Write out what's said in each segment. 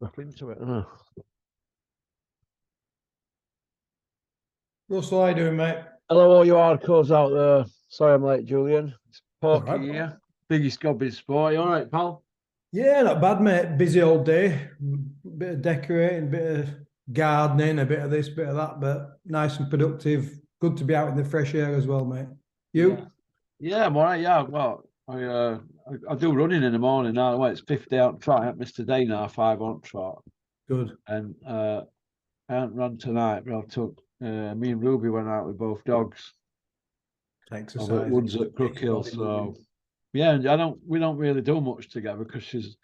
back into it. Russell, how you doing, mate? Hello, all you hardcores out there. Sorry I'm late, Julian. It's All Porky right. here. Biggest gob in sport. You all right, pal? Yeah, not bad, mate. Busy all day. Bit of decorating, bit of gardening, a bit of this, bit of that, but nice and productive. Good to be out in the fresh air as well, mate. Yeah. You? Yeah, I'm all right. Yeah, well, I do running in the morning now. Well, it's 50 out trot. I haven't missed a day now, 5 on trot. Good. And I haven't run tonight, but I took me and Ruby went out with both dogs over at Exercising. Woods at Get your Crookhill. body So moving. yeah, and we don't really do much together because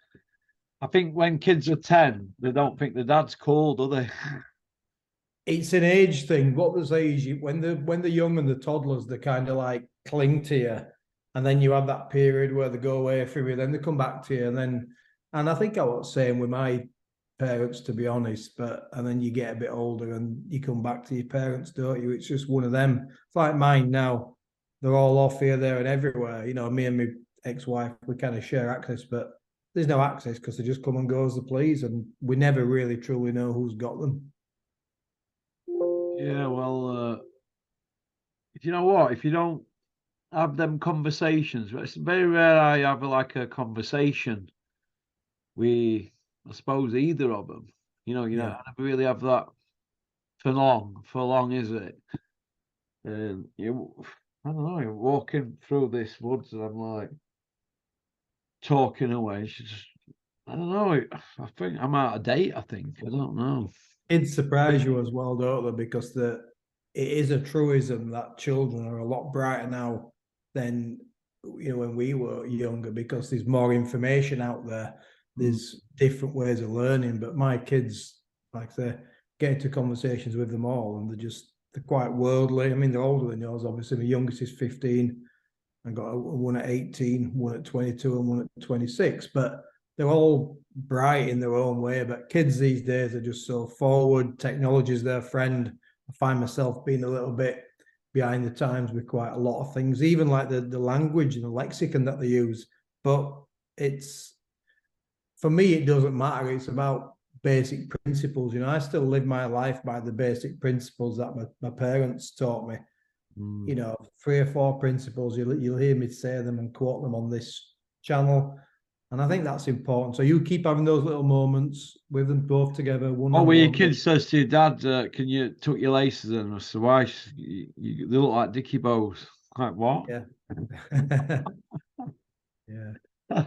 I think when kids are 10, they don't think the dad's cool, do they? It's an age thing. What they say is when they're young and the toddlers, they kind of like cling to you. And then you have that period where they go away from you, then they come back to you. And I think I was saying with my parents, to be honest, but and then you get a bit older and you come back to your parents, don't you? It's just one of them. It's like mine now. They're all off here, there, and everywhere. You know, me and my ex-wife, we kind of share access, but there's no access because they just come and go as they please, and we never really truly know who's got them. Yeah, well, you know what? If you don't have them conversations, it's very rare I have like a conversation with, I suppose, either of them. I Yeah. never really have that for long. For long, is it? I don't know. You're walking through this woods, and I'm like talking away. She just, I don't know. I think I'm out of date. I think I don't know. Kids surprise you as well, don't they? Because it is a truism that children are a lot brighter now than when we were younger because there's more information out there. Mm. There's different ways of learning. But my kids, like they get into conversations with them all, and they're quite worldly. I mean, they're older than yours. Obviously, my youngest is 15. I got one at 18, one at 22, and one at 26. But they're all bright in their own way. But kids these days are just so forward. Technology is their friend. I find myself being a little bit behind the times with quite a lot of things, even like the language and the lexicon that they use. But it's for me, it doesn't matter. It's about basic principles. I still live my life by the basic principles that my parents taught me. Mm. 3 or 4 principles. You'll hear me say them and quote them on this channel. And I think that's important. So you keep having those little moments with them both together, one Oh, on well, your one. kid says to your dad, "Can you tuck your laces in?" I said, "Why? They look like dicky bows." Like what? Yeah. Yeah.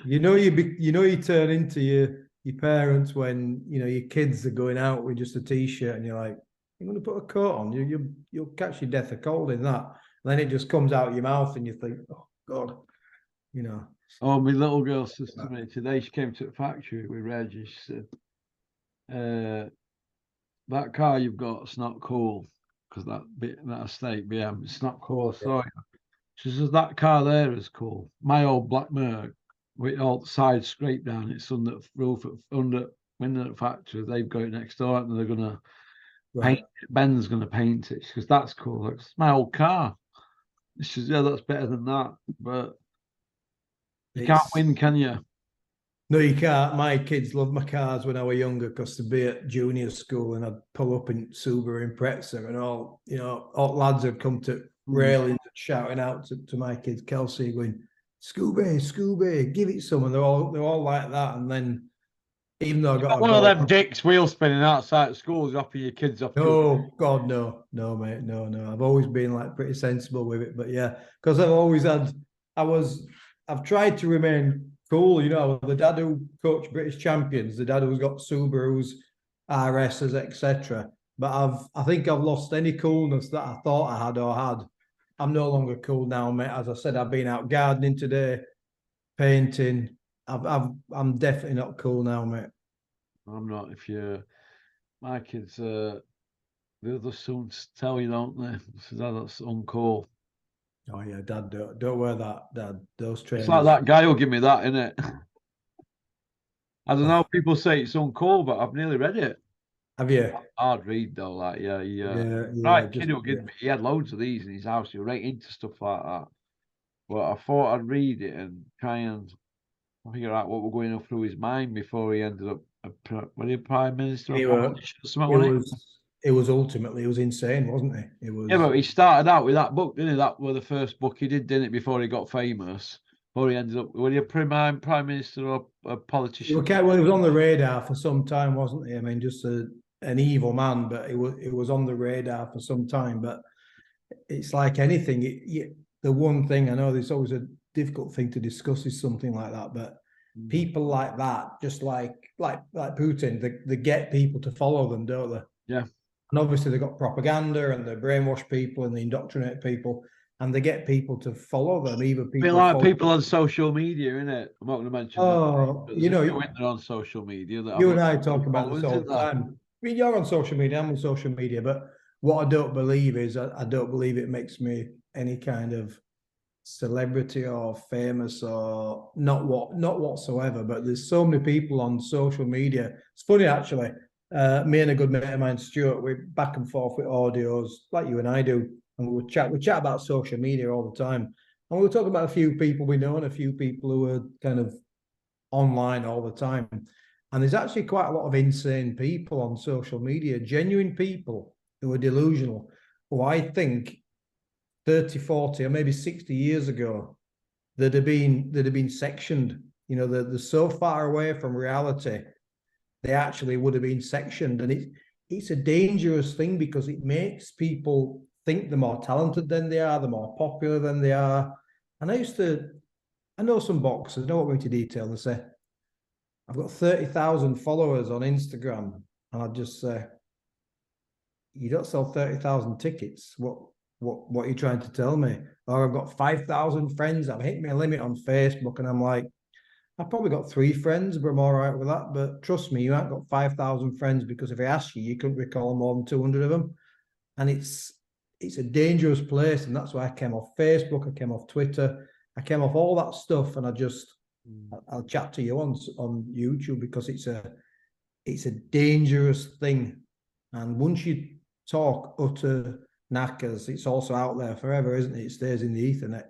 You turn into your parents when your kids are going out with just a t-shirt and you're like, you're going to put a coat on, you'll catch your death of cold in that. And then it just comes out of your mouth and you think, oh God, you know. Oh, my little girl says to me today. She came to the factory with Reg. And she said, "That car you've got's not cool because that estate BM, it's not cool." So she says that car there is cool. My old black Merc with all the sides scraped down. It's under the roof under window at the factory. They've got it next door and they're gonna paint Right. it. Ben's gonna paint it. She goes, "That's cool. It's my old car." She says, "Yeah, that's better than that." But you can't It's win, can you? No, you can't. My kids loved my cars when I was younger because they'd be at junior school and I'd pull up in Subaru Impreza and all lads had come to Mm. railings and shouting out to my kids, Kelsey, going, Scooby, Scooby, give it some. And they're all like that. And then even though I got a One of them Golf, dicks wheel spinning outside school is dropping your kids off to. no, God, no, no, mate, no, no. I've always been like pretty sensible with it, but yeah, because I was, I've tried to remain cool. The dad who coached British champions, the dad who's got Subarus, RSs, etc. But I think I've lost any coolness that I thought I had or had. I'm no longer cool now, mate. As I said, I've been out gardening today, painting. I'm definitely not cool now, mate. I'm not. If you, my kids, they'll just soon tell you, don't they? So that's uncool. Oh yeah, Dad, don't wear that, Dad. Those It's like trainers. that guy who'll give me that, innit? I don't know. People say it's uncool, but I've nearly read it. Have you? Hard read though. Like, yeah. Yeah, yeah. Right, Just kid who give me. He had loads of these in his house. You're right into stuff like that. But I thought I'd read it and try and figure out what was going on through his mind before he ended up when he prime minister He or were, politician or something, it wasn't was, it was ultimately, it was insane, wasn't it? It was. Yeah, but he started out with that book, didn't he? That was the first book he did it, before he got famous. Before he ended up, was he a prime minister or a politician? Well, he was on the radar for some time, wasn't he? I mean, just an evil man, but it was on the radar for some time. But it's like anything. The one thing I know, there's always a difficult thing to discuss is something like that. But people like that, just like Putin, they get people to follow them, don't they? Yeah. And obviously they've got propaganda and they brainwash people and they indoctrinate people and they get people to follow them. Either people like people on social media, innit? I'm not going to mention that. Oh, There's a few in there on social media that you have and I talk about this all the time. I mean, you're on social media, I'm on social media, but what I don't believe is I don't believe it makes me any kind of celebrity or famous or not whatsoever. But there's so many people on social media. It's funny actually. Me and a good mate of mine, Stuart, we're back and forth with audios like you and I do, and we chat about social media all the time. And we were talking about a few people we know and a few people who are kind of online all the time. And there's actually quite a lot of insane people on social media, genuine people who are delusional, who I think 30, 40, or maybe 60 years ago, they'd have been sectioned. You know, they're so far away from reality, they actually would have been sectioned. And it's a dangerous thing because it makes people think they're more talented than they are, they're more popular than they are. And I know some boxers, I don't want me to detail, they say, I've got 30,000 followers on Instagram. And I'd just say, you don't sell 30,000 tickets. What are you trying to tell me? Or I've got 5,000 friends. I've hit my limit on Facebook. And I'm like, I've probably got 3 friends, but I'm all right with that. But trust me, you haven't got 5,000 friends because if I ask you, you couldn't recall more than 200 of them. And it's a dangerous place. And that's why I came off Facebook. I came off Twitter. I came off all that stuff. And I'll chat to you on YouTube because it's a dangerous thing. And once you talk utter knackers, it's also out there forever, isn't it? It stays in the ethernet.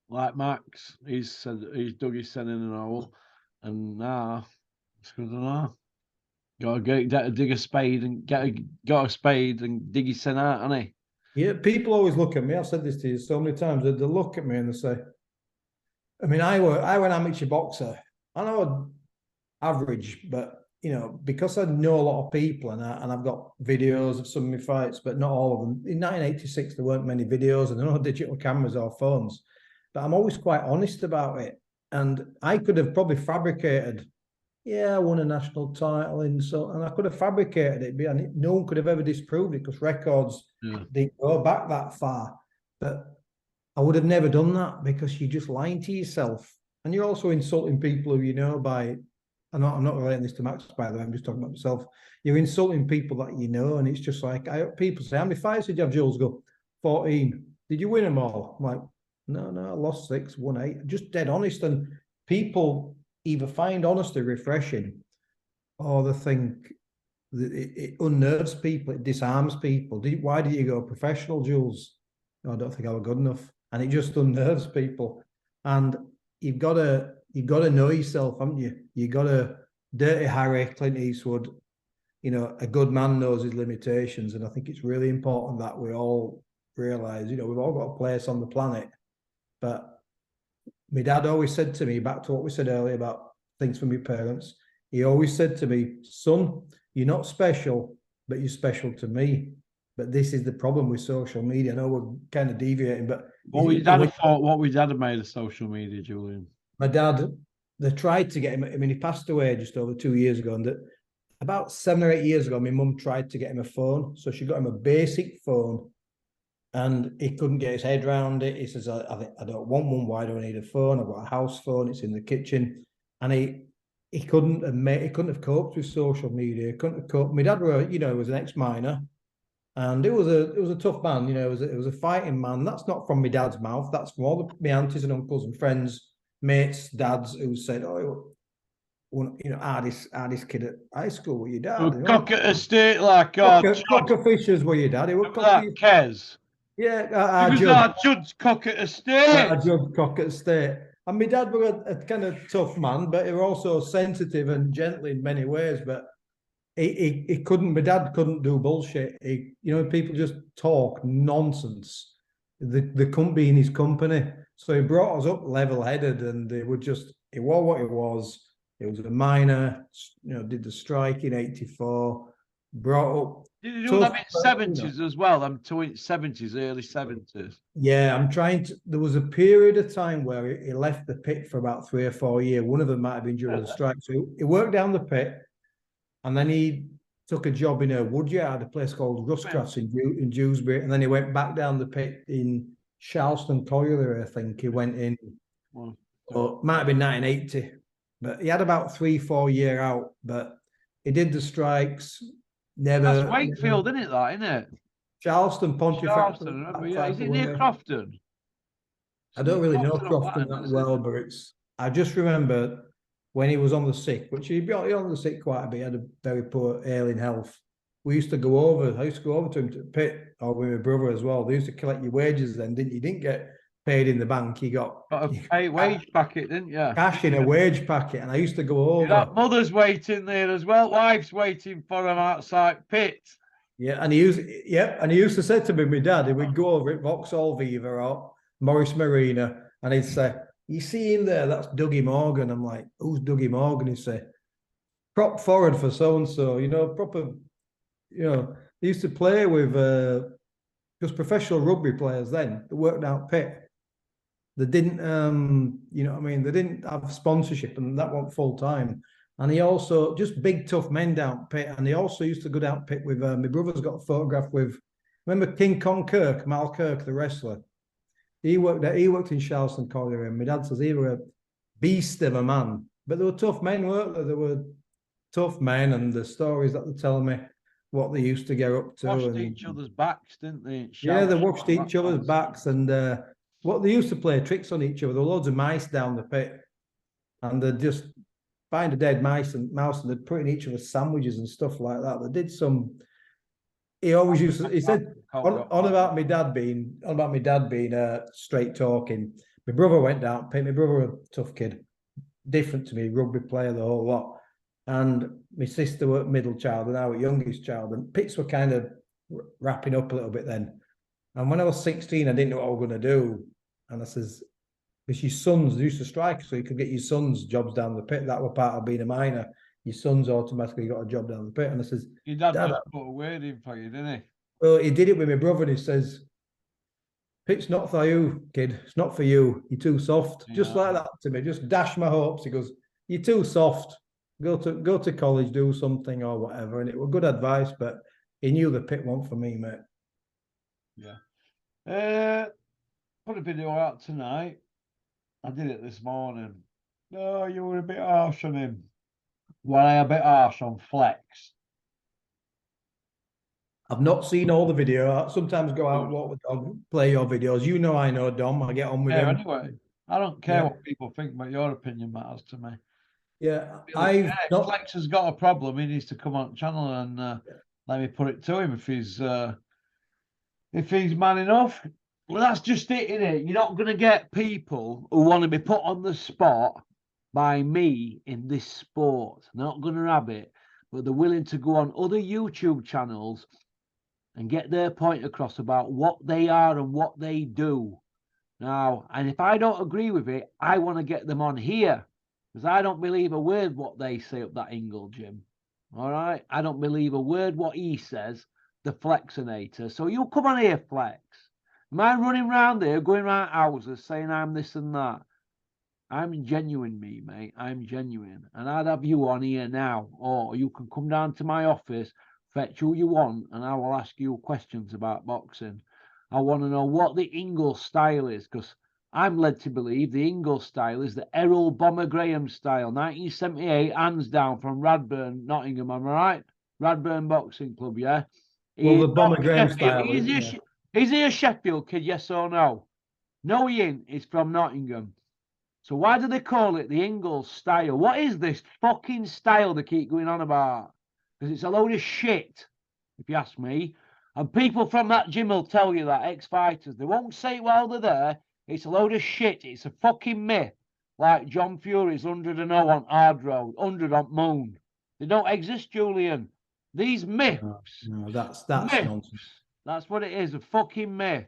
Like Max, he's dug his son in an hole, and now it's good to know. Got to dig a spade and got a spade and dig his son out, hasn't he? Yeah, people always look at me. I've said this to you so many times. They look at me and they say, I mean, I were an amateur boxer. I know average, but you know, because I know a lot of people and I've got videos of some of my fights, but not all of them. In 1986, there weren't many videos and there were no digital cameras or phones. But I'm always quite honest about it. And I could have probably fabricated, yeah, I won a national title and I could have fabricated it, and no one could have ever disproved it because records didn't go back that far. But I would have never done that because you're just lying to yourself. And you're also insulting people who you know by, I'm not relating this to Max, by the way, I'm just talking about myself. You're insulting people that you know, and it's just like, people say, how many fights did you have, Jules? Go, 14. Did you win them all? I'm like, no, I lost 6, won 8. Just dead honest. And people either find honesty refreshing or they think that it unnerves people, it disarms people. Why did you go professional, Jules? No, I don't think I was good enough. And it just unnerves people. And you've got to know yourself, haven't you? You got to, Dirty Harry, Clint Eastwood, you know, a good man knows his limitations. And I think it's really important that we all realize, you know, we've all got a place on the planet. But my dad always said to me, back to what we said earlier about things from your parents, he always said to me, son, you're not special, but you're special to me. But this is the problem with social media. I know we're kind of deviating, but what we dad have made of social media, Julian? My dad, they tried to get him. I mean, he passed away just over 2 years ago, and about 7 or 8 years ago, my mum tried to get him a phone. So she got him a basic phone, and he couldn't get his head around it. He says, I don't want one. Why do I need a phone? I've got a house phone. It's in the kitchen. And he couldn't have coped with social media. He couldn't have coped. My dad was an ex-miner, and it was a tough man. You know, it was a fighting man. That's not from my dad's mouth. That's from all my aunties and uncles and friends, mates, dads who said, "Oh, you know, hardest kid at high school with your dad." Cocker estate, like Cocker Fishers were your dad. He was Kez. Yeah, He was our Judge Cocker estate. Judge Cocker Estate. And my dad was a kind of tough man, but he was also sensitive and gentle in many ways. But he couldn't. My dad couldn't do bullshit. People just talk nonsense. They couldn't be in his company. So he brought us up level-headed, and it was what it was. It was a minor, did the strike in '84, brought up. Did you do that in '70s as well? I'm talking '70s, early '70s. Yeah, I'm trying to. There was a period of time where he left the pit for about 3 or 4 years. One of them might have been during the strike. So he worked down the pit, and then he took a job in a woodyard, a place called Ruscross in Dewsbury, and then he went back down the pit in Charleston Colliery, I think he went in. Or might have been 1980, but he had about 3-4 years out. But he did the strikes. That's Wakefield, isn't it? That, isn't it? Charleston, Pontefract. Charleston, yeah. Is it near Crofton? I don't really know Crofton that well, but I just remember when he was on the sick, which he on the sick quite a bit. He had a very poor ailing health. I used to go over to him to the pit, or with my brother as well. They used to collect your wages then, didn't you? You didn't get paid in the bank. You got a wage packet, didn't you? Cash in a wage packet. And I used to go over. That mother's waiting there as well. Wife's waiting for him outside pit. Yeah, and he used to say to me, my dad, he would go over at Vauxhall Viva or Morris Marina, and he'd say, "You see him there? That's Dougie Morgan." I'm like, "Who's Dougie Morgan?" He'd say, "Prop forward for so and so." Proper. They used to play with just professional rugby players then. They worked out pit. They didn't, they didn't have sponsorship, and that wasn't full time. And he also just big tough men down pit, and he also used to go down pit with my brother's got a photograph with. Remember King Kong Kirk, Mal Kirk, the wrestler. He worked in Charleston Colliery, and my dad says he was a beast of a man. But they were tough men, weren't they? They were tough men, and the stories that they tell me, what they used to get up to. Washed each other's backs, didn't they? Yeah, they washed each other's backs, and what they used to play tricks on each other. There were loads of mice down the pit, and they'd just find a dead mouse, and they'd put in each other's sandwiches and stuff like that. They did some. He always used to. He said on about my dad being straight talking. My brother went down pit. My brother was a tough kid, different to me, rugby player, the whole lot. And my sister was middle child, and I was youngest child. And pits were kind of wrapping up a little bit then. And when I was 16, I didn't know what I was going to do. And I says, because your sons used to strike, so you could get your sons jobs down the pit. That were part of being a minor. Your sons automatically got a job down the pit. And I says, your dad just put a word in for you, didn't he? Well, he did it with my brother, and he says, "Pit's not for you, kid. It's not for you. You're too soft." Yeah. Just like that to me. Just dash my hopes. He goes, "You're too soft. Go to college, do something or whatever." And it was good advice, but he knew the pit wasn't for me, mate. Yeah. Put a video out tonight. I did it this morning. No, you were a bit harsh on him. Well, I a bit harsh on Flex. I've not seen all the video. I sometimes go out, walk the dog, play your videos. You know I know Dom. I get on with him. Anyway, I don't care what people think, but your opinion matters to me. Yeah, Flex has got a problem. He needs to come on the channel and let me put it to him if he's man enough. Well, that's just it, isn't it? You're not going to get people who want to be put on the spot by me in this sport. They're not going to have it, but they're willing to go on other YouTube channels and get their point across about what they are and what they do. Now, and if I don't agree with it, I want to get them on here, because I don't believe a word what they say up that Ingle Jim. All right? I don't believe a word what he says, the Flexinator. So you come on here, Flex. Am I running around there, going around houses, saying I'm this and that? I'm genuine, mate. I'm genuine. And I'd have you on here now. Or you can come down to my office, fetch who you want, and I will ask you questions about boxing. I want to know what the Ingle style is, because I'm led to believe the Ingle style is the Errol Bomber Graham style, 1978, hands down, from Radburn, Nottingham, am I right? Radburn Boxing Club, yeah? Well, the Bomber Graham style. Is he a Sheffield kid, yes or no? No, he ain't. He's from Nottingham. So why do they call it the Ingle style? What is this fucking style they keep going on about? Because it's a load of shit, if you ask me. And people from that gym will tell you that, ex-fighters. They won't say it while they're there. It's a load of shit. It's a fucking myth. like John Fury's 100-0 on Hard Road, 100 on Moon. They don't exist, Julian. These myths. No, that's myths. nonsense. That's what it is, a fucking myth.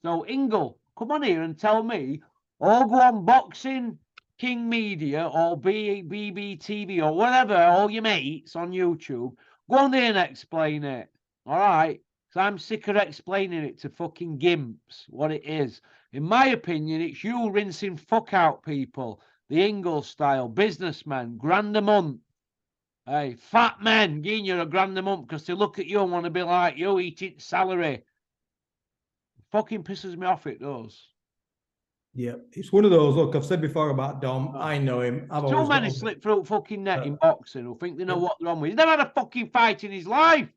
So, Ingle, come on here and tell me, or go on Boxing King Media or BBTV or whatever, all your mates on YouTube, go on there and explain it. All right? Because I'm sick of explaining it to fucking gimps, what it is. In my opinion, it's you rinsing fuck out people, the Ingle style, businessmen, grand a month. Hey, fat men, giving you a grand a month because they look at you and want to be like you, eating salary. Fucking pisses me off, it does. Yeah, it's one of those. Look, I've said before about Dom. I know him. I've Too always many got slip through fucking net in boxing who think they know what they're on with. He's never had a fucking fight in his life.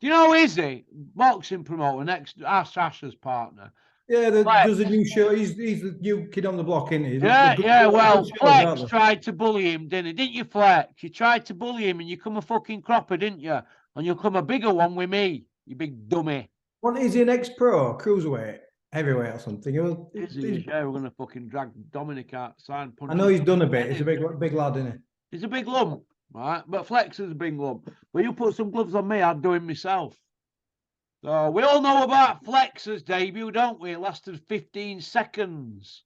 Do you know who is he? Boxing promoter, next Asher's partner. Yeah, there's a new show. He's the new kid on the block, isn't he? Yeah, well, shows, Flex tried to bully him, didn't you, Flex? You tried to bully him and you come a fucking cropper, didn't you? And you'll come a bigger one with me, you big dummy. What is he, an ex-pro, cruiserweight, heavyweight or something? Yeah, we're gonna fucking drag Dominic outside. I know he's done a bit. He's a big lad, isn't he? He's a big lump, right? But Flex is a big lump. But you put some gloves on me, I'd do him myself. So we all know about Flex's debut, don't we? It lasted 15 seconds.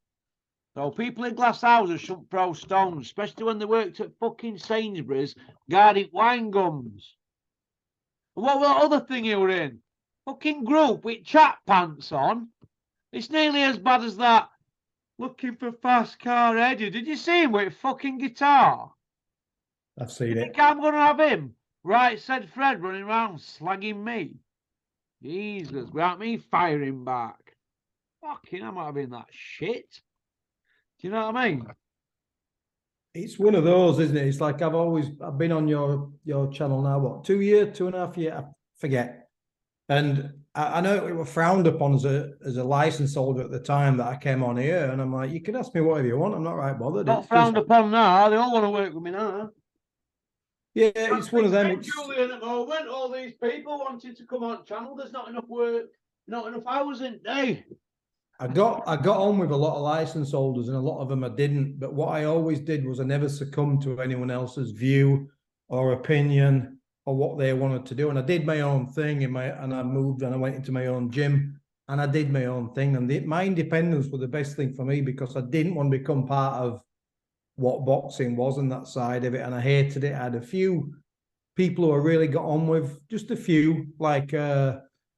So people in glass houses shouldn't throw stones, especially when they worked at fucking Sainsbury's guarding wine gums. And what other thing you were in? Fucking group with chat pants on. It's nearly as bad as that. Looking for fast car Eddie. Did you see him with fucking guitar? I've seen it. Think I'm going to have him? Right, said Fred running around slagging me. Jesus, without me firing back. Fucking, I'm not having that shit. Do you know what I mean? It's one of those, isn't it? It's like I've been on your channel now, what, 2 years, 2.5 years, I forget. And I know it was frowned upon as a license holder at the time that I came on here, and I'm like, you can ask me whatever you want. I'm not right bothered. Not frowned upon now. They all want to work with me now. Yeah, it's one of them. Julian at the moment, all these people wanting to come on channel. There's not enough work, not enough hours in day. I got on with a lot of license holders, and a lot of them I didn't. But what I always did was I never succumbed to anyone else's view or opinion or what they wanted to do. And I did my own thing and I moved and I went into my own gym and I did my own thing. And my independence was the best thing for me because I didn't want to become part of what boxing was and that side of it. And I hated it. I had a few people who I really got on with, just a few, like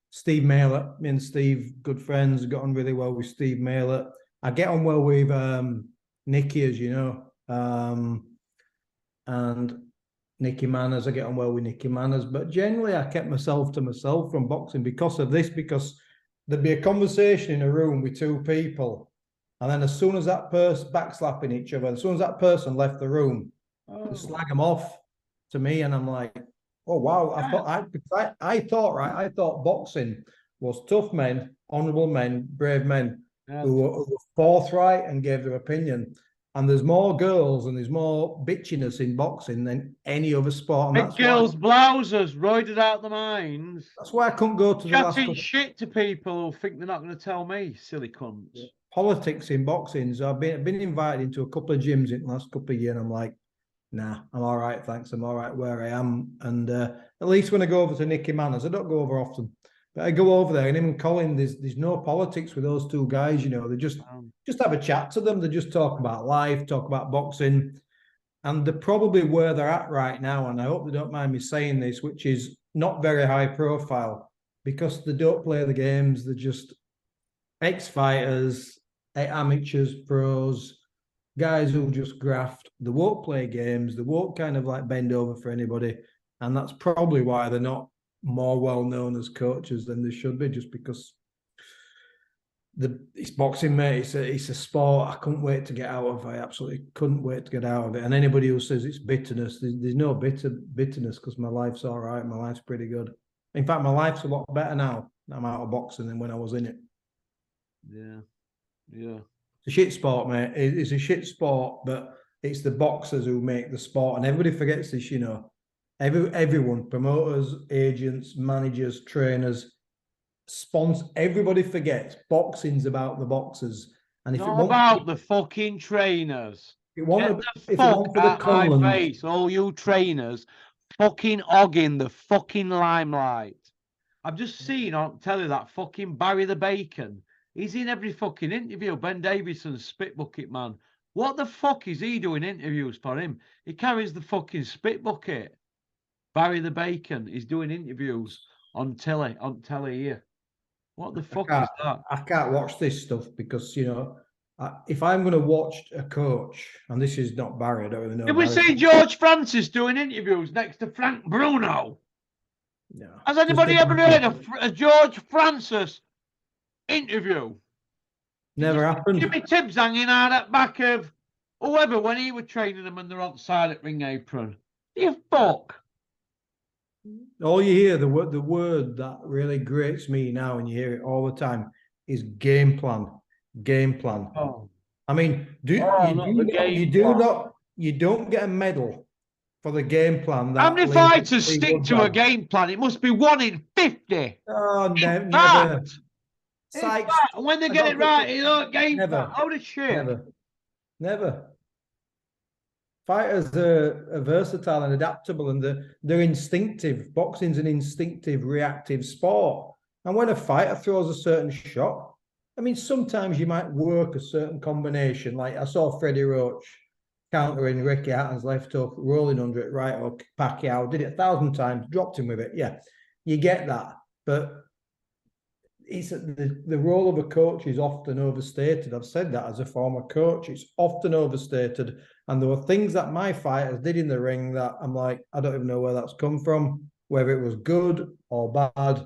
Steve Maylett. Me and Steve, good friends, got on really well with Steve Maylett. I get on well with Nicky, as you know, and Nicky Manners. I get on well with Nicky Manners, but generally I kept myself to myself from boxing because of this, because there'd be a conversation in a room with two people, and then as soon as that person backslapping each other, as soon as that person left the room, they slag them off to me, and I'm like, oh wow! I thought boxing was tough men, honourable men, brave men who were forthright and gave their opinion. And there's more girls and there's more bitchiness in boxing than any other sport. And Big girls' blouses, roided out the minds. That's why I couldn't go to the last chatting shit to people who think they're not going to tell me, silly cunts. Yeah. Politics in boxing. So I've been invited into a couple of gyms in the last couple of years, and I'm like, nah, I'm all right, thanks. I'm all right where I am. And at least when I go over to Nicky Manners, I don't go over often, but I go over there, and him and Colin, there's no politics with those two guys, you know. They just have a chat to them. They just talk about life, talk about boxing, and they're probably where they're at right now. And I hope they don't mind me saying this, which is not very high profile, because they don't play the games. They're just ex-fighters, amateurs, pros, guys who just graft. They won't play games. They won't kind of like bend over for anybody. And that's probably why they're not more well-known as coaches than they should be, just because it's boxing, mate. It's a sport I couldn't wait to get out of. I absolutely couldn't wait to get out of it. And anybody who says it's bitterness, there's no bitterness, because my life's all right. My life's pretty good. In fact, my life's a lot better now that I'm out of boxing than when I was in it. Yeah. It's a shit sport, mate. It's a shit sport, but it's the boxers who make the sport. And everybody forgets this, you know. Everyone, promoters, agents, managers, trainers, sponsors, everybody forgets boxing's about the boxers. And if it Not won't, about the fucking trainers. if it Get won't, the if it fuck won't for the out my Conlons, face, all you trainers fucking hogging the fucking limelight. I've just seen on telly that fucking Barry the Bacon. He's in every fucking interview. Ben Davison's spit bucket man. What the fuck is he doing interviews for him? He carries the fucking spit bucket. Barry the Bacon is doing interviews on telly here. What the fuck is that? I can't watch this stuff because, you know, if I'm going to watch a coach, and this is not Barry, I don't even know. Did we Barry. see George Francis doing interviews next to Frank Bruno? No. Has anybody ever heard of a George Francis interview? Never happened. Jimmy Tibbs hanging out at back of whoever when he was training them and they're on side at ring apron. You fuck. All you hear, the word that really grates me now, and you hear it all the time, is game plan. Game plan. Oh. I mean, you don't get a medal for the game plan. How many fighters stick to a game plan? It must be 1 in 50. Oh, never. In fact, when they get it right, you know, game plan. How the shit? Never. Fighters are versatile and adaptable, and they're instinctive. Boxing's an instinctive, reactive sport. And when a fighter throws a certain shot, I mean, sometimes you might work a certain combination. Like I saw Freddie Roach countering Ricky Hatton's left hook, rolling under it, right hook. Pacquiao did it 1,000 times, dropped him with it. Yeah, you get that. But it's the role of a coach is often overstated. I've said that as a former coach. It's often overstated. And there were things that my fighters did in the ring that I'm like, I don't even know where that's come from, whether it was good or bad.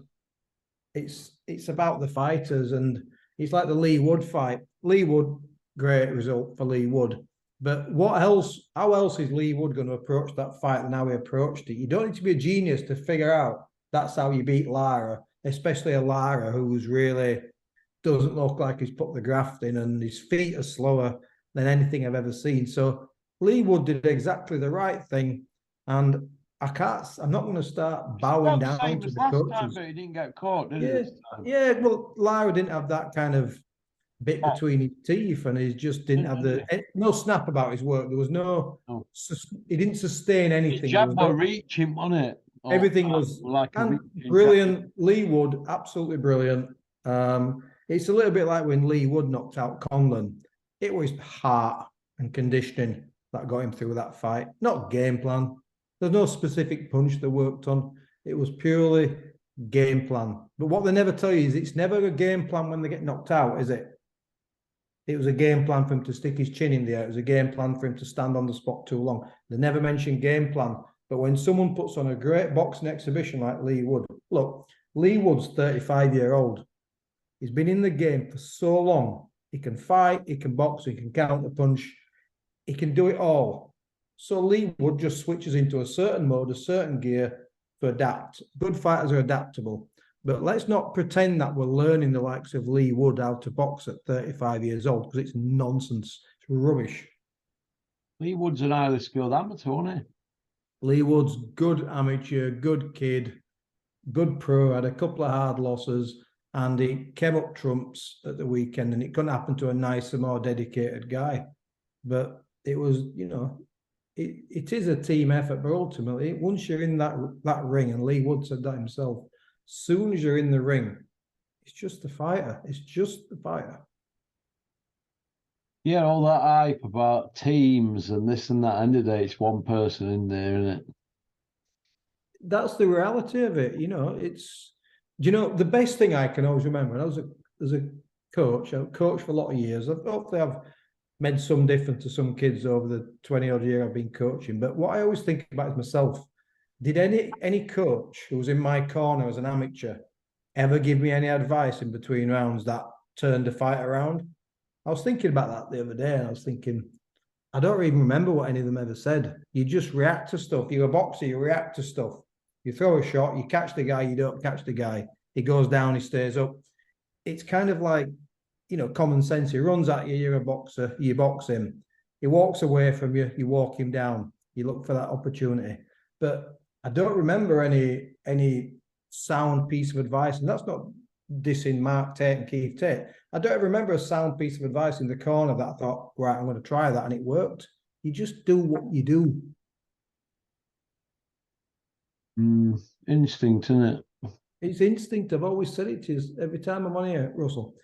It's about the fighters, and it's like the Lee Wood fight. Lee Wood, great result for Lee Wood. But what else? How else is Lee Wood going to approach that fight than how he approached it? You don't need to be a genius to figure out that's how you beat Lara, especially a Lara who's really doesn't look like he's put the graft in, and his feet are slower than anything I've ever seen. So Lee Wood did exactly the right thing, and I'm not going to start bowing down to the coaches. Time, but he didn't get caught, did he? Yeah. Well, Lara didn't have that kind of bit between his teeth, and he just didn't have no snap about his work. There was no. He didn't sustain anything. His jab was reaching on it. Everything was like brilliant. Lee Wood, absolutely brilliant. It's a little bit like when Lee Wood knocked out Conlon. It was heart and conditioning that got him through that fight, not game plan. There's no specific punch they worked on. It was purely game plan. But what they never tell you is it's never a game plan when they get knocked out, is it? It was a game plan for him to stick his chin in the air. It was a game plan for him to stand on the spot too long. They never mention game plan. But when someone puts on a great boxing exhibition like Lee Wood, look, Lee Wood's 35-year-old. He's been in the game for so long. He can fight, he can box, he can counter punch. He can do it all. So Lee Wood just switches into a certain mode, a certain gear to adapt. Good fighters are adaptable. But let's not pretend that we're learning the likes of Lee Wood how to box at 35 years old, because it's nonsense. It's rubbish. Lee Wood's an highly skilled amateur, isn't he? Lee Wood's good amateur, good kid, good pro, had a couple of hard losses, and he came up trumps at the weekend, and it couldn't happen to a nicer, more dedicated guy. But it was, you know, it is a team effort, but ultimately, once you're in that ring, and Lee Wood said that himself, soon as you're in the ring, it's just the fighter. It's just the fighter. Yeah, all that hype about teams and this and that, end of the day, it's one person in there, isn't it? That's the reality of it. You know, it's, you know, the best thing I can always remember, when I was as a coach, I coached for a lot of years. Hopefully I've made some difference to some kids over the 20-odd year I've been coaching. But what I always think about is myself. Did any coach who was in my corner as an amateur ever give me any advice in between rounds that turned the fight around? I was thinking about that the other day, and I was thinking, I don't even remember what any of them ever said. You just react to stuff. You're a boxer, you react to stuff. You throw a shot, you catch the guy, you don't catch the guy. He goes down, he stays up. It's kind of like, you know, common sense. He runs at you, you're a boxer, you box him. He walks away from you, you walk him down. You look for that opportunity. But I don't remember any sound piece of advice, and that's not dissing Mark Tate and Keith Tate. I don't ever remember a sound piece of advice in the corner that I thought, right, I'm going to try that, and it worked. You just do what you do. Instinct, isn't it? It's instinct. I've always said it to you every time I'm on here, Russell.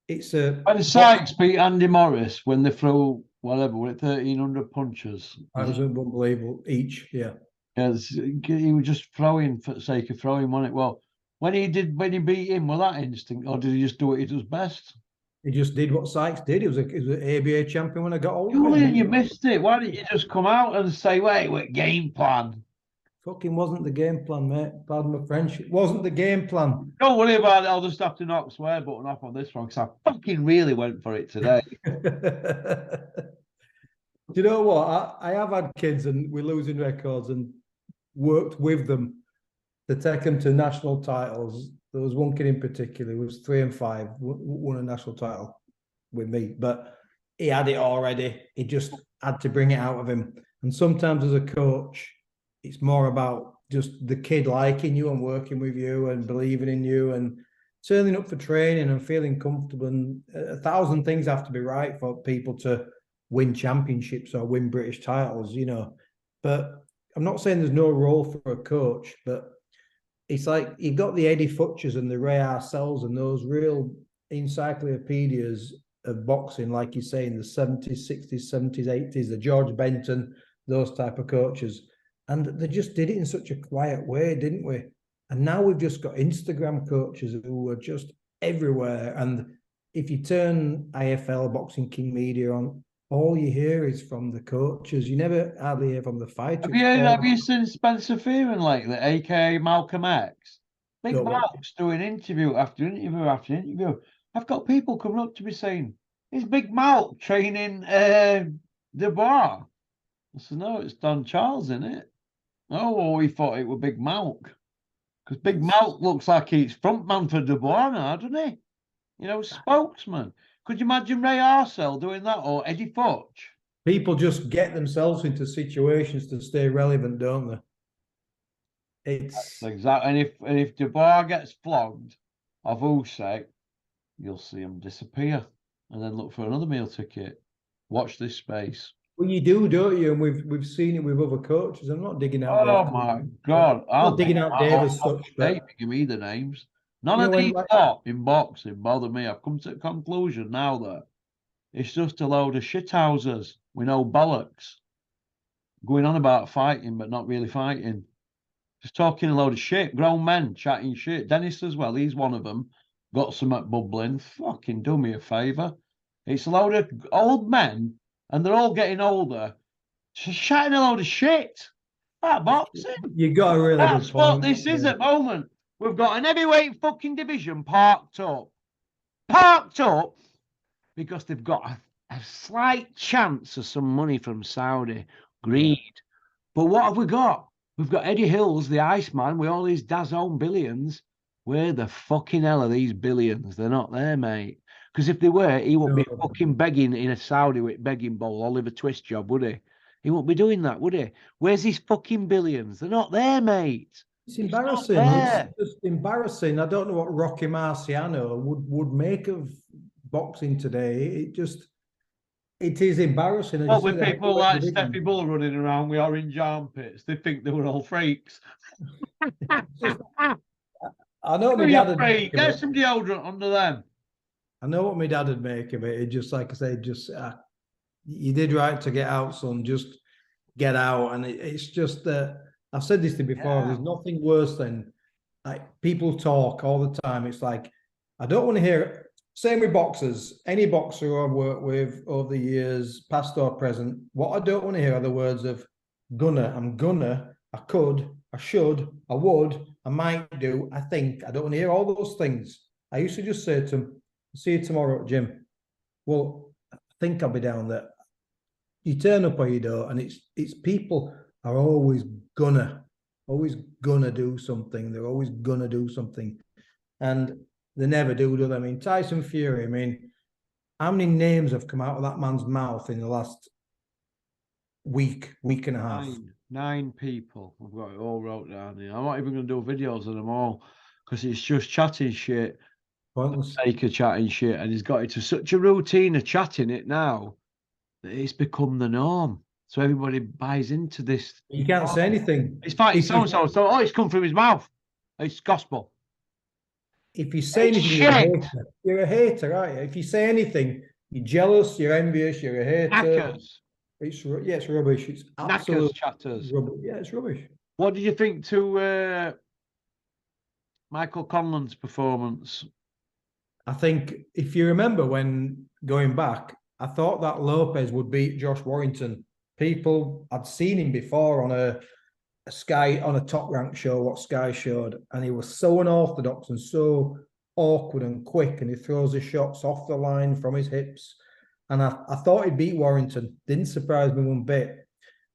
It's a. When Sykes beat Andy Morris when they threw whatever, with 1,300 punches. That was unbelievable. Each, yeah. Yes, he was just throwing for the sake of throwing, wasn't it? Well, when he beat him, was that instinct, or did he just do what he does best? He just did what Sykes did. He was an ABA champion when I got older. Julian, you missed it. Why didn't you just come out and say, wait, what game plan? Fucking wasn't the game plan, mate. Pardon my French. It wasn't the game plan. Don't worry about it. I'll just have to knock swear button off on this one because I fucking really went for it today. Do you know what? I have had kids and we're losing records and worked with them to take them to national titles. There was one kid in particular who was 3 and 5, won a national title with me, but he had it already. He just had to bring it out of him. And sometimes as a coach, it's more about just the kid liking you and working with you and believing in you and turning up for training and feeling comfortable. And 1,000 things have to be right for people to win championships or win British titles, you know. But I'm not saying there's no role for a coach, but it's like you've got the Eddie Futchers and the Ray Arcells and those real encyclopedias of boxing, like you say, in the 70s, 60s, 70s, 80s, the George Benton, those type of coaches. And they just did it in such a quiet way, didn't we? And now we've just got Instagram coaches who are just everywhere. And if you turn IFL, Boxing King Media on, all you hear is from the coaches. You never hardly hear from the fighters. Have you seen Spencer Fearon lately, aka Malcolm X? Big Malk's doing interview after interview after interview. I've got people coming up to me saying, "Is Big Malk training Dubois?" I said, "No, it's Don Charles, isn't it?" Oh, well, we thought it was Big Malk. Because Big Malk looks like he's frontman for Dubois now, doesn't he? You know, spokesman. Could you imagine Ray Arcel doing that or Eddie Futch? People just get themselves into situations to stay relevant, don't they? It's That's exactly. And if Dubois gets flogged of Usyk, you'll see him disappear and then look for another meal ticket. Watch this space. well, you do, don't you? And we've seen it with other coaches. I'm not digging out. Oh my God! I'm not digging out Davis such, but give me the names. None you of know, these lot in boxing bother me. I've come to the conclusion now that it's just a load of shithouses with no bollocks going on about fighting, but not really fighting. Just talking a load of shit. Grown men chatting shit. Dennis as well. He's one of them. Got some at bubbling. Fucking do me a favour. It's a load of old men, and they're all getting older. Just chatting a load of shit. That boxing. you got a really That's good point. what this is at the moment. We've got an heavyweight fucking division parked up. Parked up because they've got a slight chance of some money from Saudi. Greed. But what have we got? We've got Eddie Hills, the Iceman, with all these DAZN billions. Where the fucking hell are these billions? They're not there, mate. Because if they were, he wouldn't be fucking begging in a Saudi with begging bowl, Oliver Twist job, would he? He wouldn't be doing that, would he? Where's his fucking billions? They're not there, mate. It's embarrassing. It's just embarrassing. I don't know what Rocky Marciano would make of boxing today. It is embarrassing. What with people like Steffi Bull running around with orange armpits, they think they were all freaks. I know my dad would make get some deodorant under them. I know what my dad would make of it. It just, like I say, just you did right to get out, son. Just get out. And it's just that I've said this to you before. Yeah. There's nothing worse than like people talk all the time. It's like I don't want to hear. Same with boxers. Any boxer who I've worked with over the years, past or present, what I don't want to hear are the words of gonna, I'm gonna, I could, I should, I would, I might do, I think. I don't want to hear all those things. I used to just say to them, see you tomorrow at gym. Well, I think I'll be down there. You turn up or you don't, and it's people are always gonna do something. They're always gonna do something. And they never do they? I mean, Tyson Fury, I mean, how many names have come out of that man's mouth in the last week and a half? 9 people. I've got it all wrote down here. I'm not even going to do videos of them all because it's just chatting shit. Pointless. sake of chatting shit, and he's got into such a routine of chatting it now that it's become the norm. So everybody buys into this. You can't say anything. It's fighting If so you- and so. So it's come from his mouth. It's gospel. If you say It's anything, you're a shit. hater. You're a hater, aren't you? If you say anything, you're jealous, you're envious, you're a hater. Knackers. It's rubbish. It's Knackers absolute chatters. rubbish. Yeah, it's rubbish. What did you think to Michael Conlan's performance? I think if you remember when going back, I thought that Lopez would beat Josh Warrington. People had seen him before on a Sky, on a top rank show, what Sky showed, and he was so unorthodox and so awkward and quick, and he throws his shots off the line from his hips. And I thought he'd beat Warrington. Didn't surprise me one bit.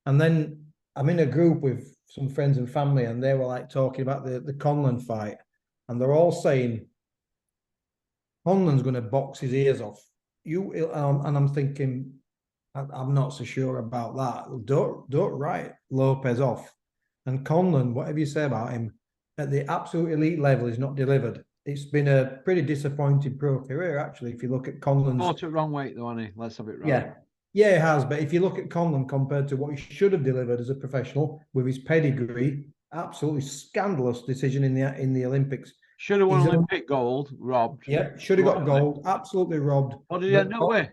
And then I'm in a group with some friends and family, and they were like talking about the Conlan fight, and they're all saying Conlan's going to box his ears off. And I'm thinking, I'm not so sure about that. Don't write Lopez off. And Conlan, whatever you say about him, at the absolute elite level, is not delivered. It's been a pretty disappointing pro career, actually. If you look at Conlan's, Fought it wrong weight though, hasn't he? Let's have it right. yeah, it has. But if you look at Conlan compared to what he should have delivered as a professional with his pedigree, absolutely scandalous decision in the Olympics. Should have won He's Olympic gold, robbed. Yeah, should have got gold, absolutely robbed. What did he end up with?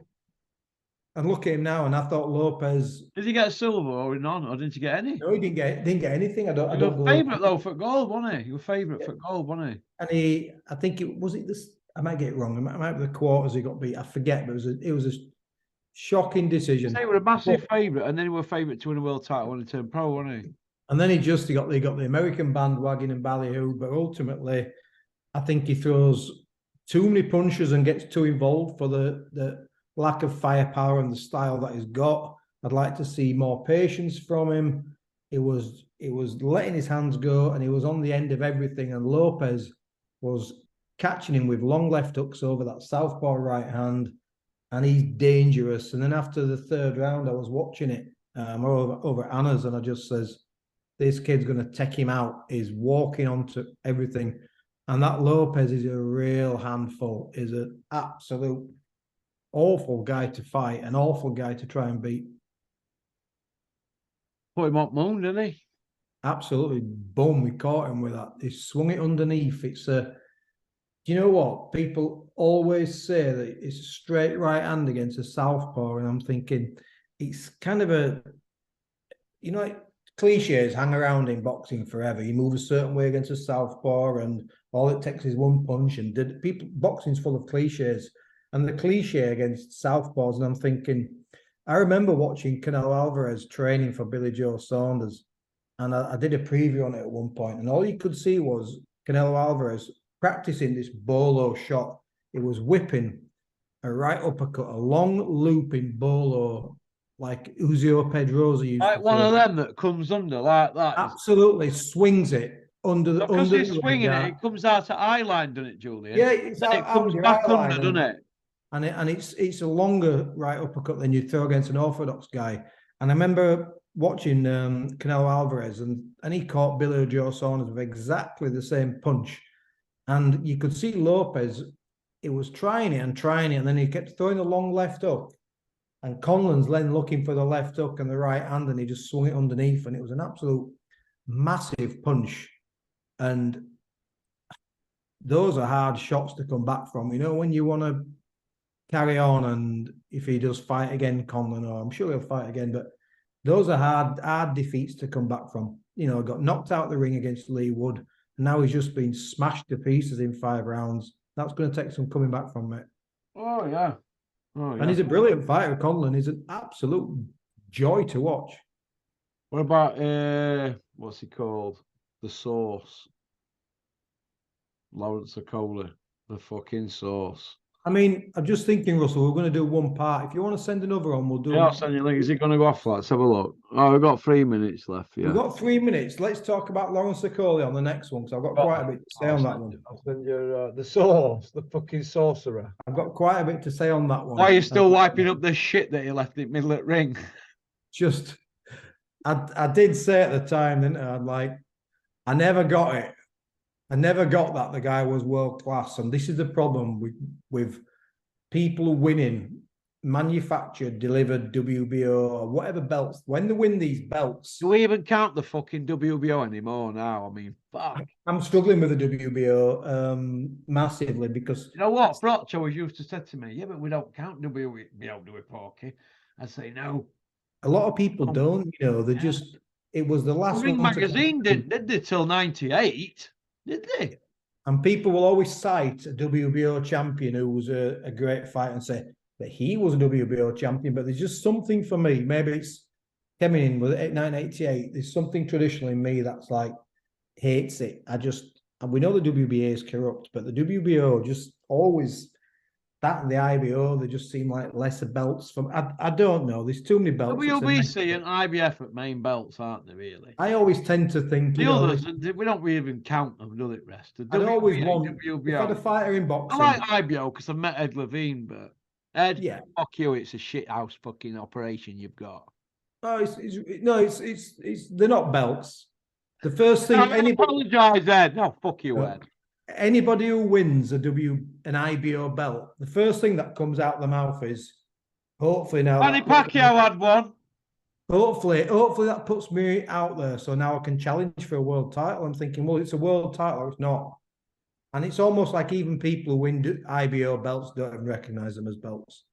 And look at him now, and I thought Lopez. Did he get silver or none, or didn't he get any? No, he didn't get anything. I He don't. was favourite though for gold, wasn't he? He was favourite for gold, wasn't he? And I think it was this. I might get it wrong. It might be the quarters he got beat. I forget, but it was a shocking decision. They were a massive favourite, and then he was favourite to win a world title when he turned pro, wasn't he? And then he got the American bandwagon and ballyhoo, but ultimately, I think he throws too many punches and gets too involved for the lack of firepower and the style that he's got. I'd like to see more patience from him. It was letting his hands go, and he was on the end of everything. And Lopez was catching him with long left hooks over that southpaw right hand, and he's dangerous. And then after the third round, I was watching it over at Anna's, and I just says, this kid's going to take him out. He's walking onto everything. And that Lopez is a real handful, is an absolute awful guy to fight, an awful guy to try and beat. Put him up moon, didn't he? Absolutely, boom, we caught him with that. He swung it underneath. It's a, do you know what? People always say that it's a straight right hand against a southpaw, and I'm thinking it's kind of a, you know, like cliches hang around in boxing forever. You move a certain way against a southpaw, and all it takes is one punch. And boxing's full of cliches, and the cliche against southpaws. And I'm thinking, I remember watching Canelo Alvarez training for Billy Joe Saunders, and I did a preview on it at one point, and all you could see was Canelo Alvarez practicing this bolo shot. It was whipping a right uppercut, a long looping bolo, like Uzio Pedrosa used Like to one throw. of them that comes under like that. Absolutely swings it under the Because under he's the swinging guard. it comes out at eye line, doesn't it, Julian? Yeah, it's And out, it comes your back eye line, under, doesn't it? And it's a longer right uppercut than you throw against an orthodox guy. And I remember watching Canelo Alvarez, and he caught Billy Joe Saunders with exactly the same punch. And you could see Lopez, he was trying it, and then he kept throwing a long left hook. And Conlan's then looking for the left hook and the right hand, and he just swung it underneath, and it was an absolute massive punch. And those are hard shots to come back from. You know, when you want to carry on, and if he does fight again, Conlan, or I'm sure he'll fight again, but those are hard defeats to come back from. You know, got knocked out the ring against Lee Wood, and now he's just been smashed to pieces in 5 rounds. That's going to take some coming back from, mate. Oh, yeah. Oh, yeah. And he's a brilliant fighter, Conlan. He's an absolute joy to watch. What about, what's he called? The Sauce. Lawrence Okola. The fucking Sauce. I mean, I'm just thinking, Russell, we're going to do one part. If you want to send another on, we'll do Yeah, I'll send you a link. Is it going to go off? Let's have a look. Oh, we've got 3 minutes left. Yeah. We've got 3 minutes. Let's talk about Lawrence Okola on the next one, because I've got quite a bit to say on that one. I'll send you the Sauce, the fucking sorcerer. I've got quite a bit to say on that one. Why are you still wiping up the shit that he left in middle at ring? Just, I did say at the time, didn't I? I'm like, I never got it. I never got that the guy was world class, and this is the problem with people winning manufactured, delivered WBO or whatever belts. When they win these belts, Do we even count the fucking WBO anymore now? I mean, fuck. I'm struggling with the WBO massively because You know what? Frotch always used to say to me, yeah, but we don't count WBO, do we, Porky? I'd say, no. a lot of people don't, you know, they Yeah. just, it was the last Ring one to Magazine come. did they till 98? Did they? And people will always cite a WBO champion who was a great fighter and say that he was a WBO champion, but there's just something for me. Maybe it's coming in with 1988. There's something traditional in me that's like hates it. And we know the WBA is corrupt, but the WBO just always, that and the IBO, they just seem like lesser belts from. I don't know. There's too many belts. WBC and IBF at main belts, aren't they, really? I always tend to think, The you know, others, we don't even count them, do it, rest? The I'd always WBA, want, if I had a WBO. fighter in I boxing, like IBO because I met Ed Levine, but Ed, yeah. fuck you, it's a shit house fucking operation you've got. No, it's they're not belts. The first thing I apologise, Ed. No, fuck you, Ed. Anybody who wins an IBO belt, the first thing that comes out of the mouth is, hopefully now. Manny Pacquiao had one. Hopefully that puts me out there, so now I can challenge for a world title. I'm thinking, well, it's a world title, or it's not. And it's almost like even people who win IBO belts don't even recognise them as belts.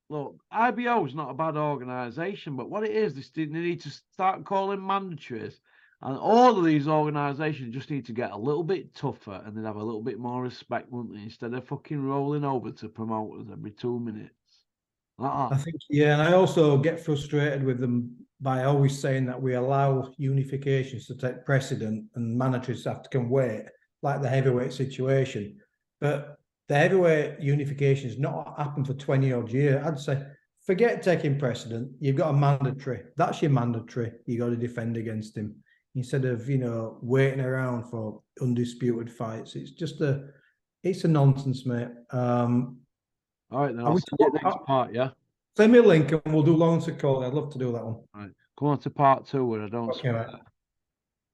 Look, IBO is not a bad organisation, but what it is, they need to start calling mandatories. And all of these organisations just need to get a little bit tougher and then have a little bit more respect, wouldn't they? Instead of fucking rolling over to promoters every 2 minutes. I think, yeah, and I also get frustrated with them by always saying that we allow unifications to take precedent and mandatories have to come wait, like the heavyweight situation. But the heavyweight unification has not happened for 20 odd years. I'd say forget taking precedent. You've got a mandatory. That's your mandatory. You got to defend against him instead of, you know, waiting around for undisputed fights. It's a nonsense, mate. All right, then I'll see you next part, yeah? Send me a link and we'll do long to call. I'd love to do that one. All right. Come on to part 2 where I don't Okay, swear. mate.